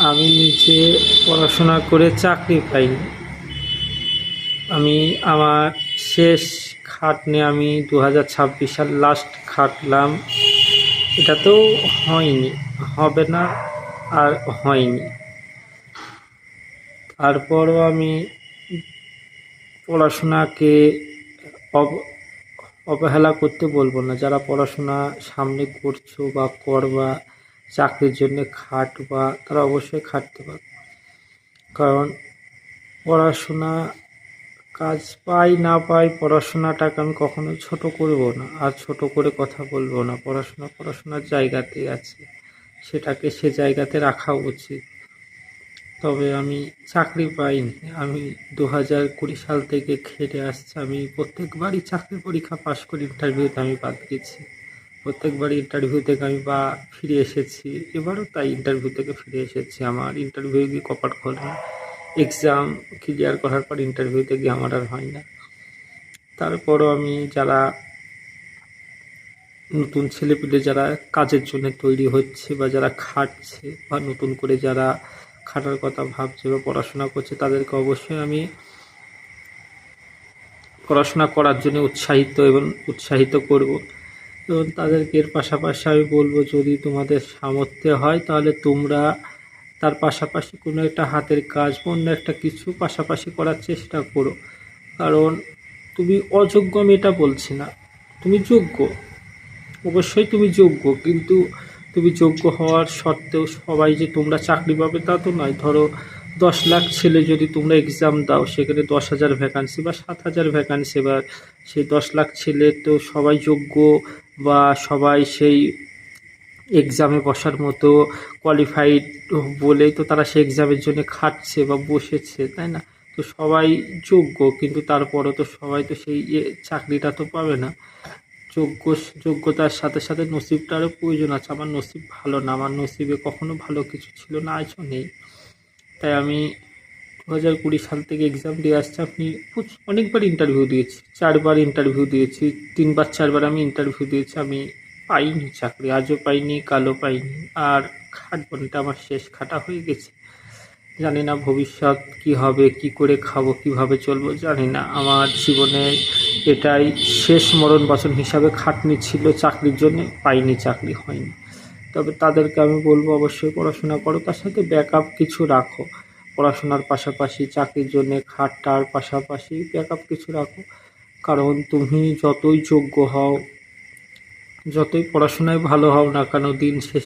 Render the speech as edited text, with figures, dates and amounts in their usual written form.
আমি নিজে পড়াশোনা করে চাকরি পাইনি। আমি আমার শেষ খাটনি আমি 2026 সাল লাস্ট খাটলাম। এটাতেও হয়নি, হবে না, আর হয়নি। তারপরও আমি পড়াশোনাকে অবহেলা করতে বলবো না। যারা পড়াশোনা সামনে করছো বা করবা, চাকরির জন্য খাটবা, তারা অবশ্যই খাটতে পারবে। কারণ পড়াশোনা কাজ পাই না পাই, পড়াশোনাটাকে আমি কখনোই ছোট করব না, আর ছোট করে কথা বলবো না। পড়াশোনার জায়গাতেই আছে, সেটাকে সে জায়গাতে রাখা উচিত। তবে আমি চাকরি পাইনি। আমি 2020 সাল থেকে খেটে আসছি। আমি প্রত্যেকবারই চাকরির পরীক্ষা পাশ করে ইন্টারভিউতে আমি বাদ গেছি। প্রত্যেকবারই ইন্টারভিউ থেকে আমি ফিরে এসেছি। এবারও তাই ইন্টারভিউ থেকে ফিরে এসেছি। আমার ইন্টারভিউ গিয়ে কপাট খোলে না। এক্সাম ক্লিয়ার করার পর ইন্টারভিউতে গিয়ে আমার আর হয় না। তারপরও আমি যারা নতুন ছেলেপিলে যারা কাজের জন্য তৈরি হচ্ছে বা যারা খাটছে বা নতুন করে যারা খাটার কথা ভাবছে বা পড়াশোনা করছে, তাদেরকে অবশ্যই আমি পড়াশোনা করার জন্য উৎসাহিত করব। এবং তাদেরকে এর পাশাপাশি আমি বলবো, যদি তোমাদের সামর্থ্য হয় তাহলে তোমরা তার পাশাপাশি কোনো একটা হাতের কাজ, অন্য একটা কিছু পাশাপাশি করার চেষ্টা করো। কারণ তুমি অযোগ্য, আমি এটা বলছি না, তুমি যোগ্য, অবশ্যই তুমি যোগ্য। কিন্তু তুমি যোগ্য হওয়ার সত্ত্বেও সবাই যে তোমরা চাকরি পাবে তা তো নয়। ধরো 10 লাখ ছেলে যদি তোমরা এক্সাম দাও, সেখানে 10,000 ভ্যাকান্সি বা 7,000 ভ্যাকান্সি, বা সেই 10 লাখ ছেলে তো সবাই যোগ্য বা সবাই সেই এক্সামে বসার মতো কোয়ালিফাইড বলেই তো তারা সেই এক্সামের জন্য খাটছে বা বসেছে, তাই না? তো সবাই যোগ্য, কিন্তু তারপরও তো সবাই তো সেই চাকরিটা তো পাবে না। যোগ্যতার সাথে সাথে নসিবটারও প্রয়োজন আছে। আমার নসিব ভালো না, আমার নসিবে কখনো ভালো কিছু ছিল না, আজও নেই। তাই আমি 2020 সাল থেকে এক্সাম দিয়ে আসছি। আপনি অনেকবার ইন্টারভিউ দিয়েছি, 4বার ইন্টারভিউ দিয়েছি, 3বার 4বার আমি ইন্টারভিউ দিয়েছি। আমি পাইনি চাকরি, আজও পাইনি, কালও পাইনি। আর খাটবো না, এটা আমার শেষ খাটা হয়ে গেছে। জানি না ভবিষ্যৎ কি হবে, কি করে খাবো, কিভাবে চলবো জানি না। আমার জীবনে এটাই শেষ মরণ বচন হিসাবে খাটনি ছিল চাকরির জন্য, পাইনি, চাকরি হয়নি। তবে তাদেরকে আমি বলবো অবশ্যই পড়াশোনা করো, তার সাথে ব্যাকআপ কিছু রাখো। পড়াশোনার পাশাপাশি চাকরির জন্য খাটার পাশাপাশি ব্যাকআপ কিছু রাখো। কারণ তুমি যতই যোগ্য হও, যতই পড়াশোনায় ভালো হও না কেন, দিন শেষে